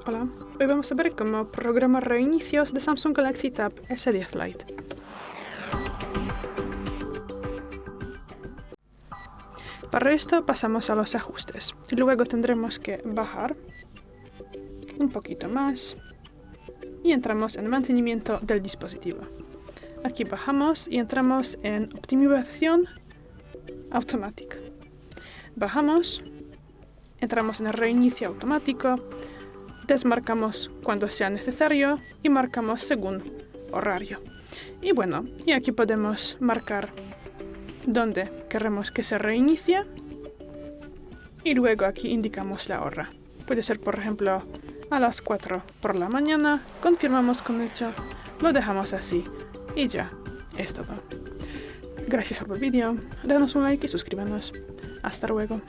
Hola, hoy vamos a ver cómo programar reinicios de Samsung Galaxy Tab S10 Lite. Para esto pasamos a los ajustes y luego tendremos que bajar un poquito más y entramos en mantenimiento del dispositivo. Aquí bajamos y entramos en optimización automática. Bajamos, entramos en el reinicio automático, desmarcamos cuando sea necesario y marcamos según horario. Y bueno, y aquí podemos marcar dónde queremos que se reinicie y luego aquí indicamos la hora. Puede ser, por ejemplo, a las 4 por la mañana, confirmamos con hecho, lo dejamos así y ya, es todo. Gracias por el vídeo, danos un like y suscríbanos. Hasta luego.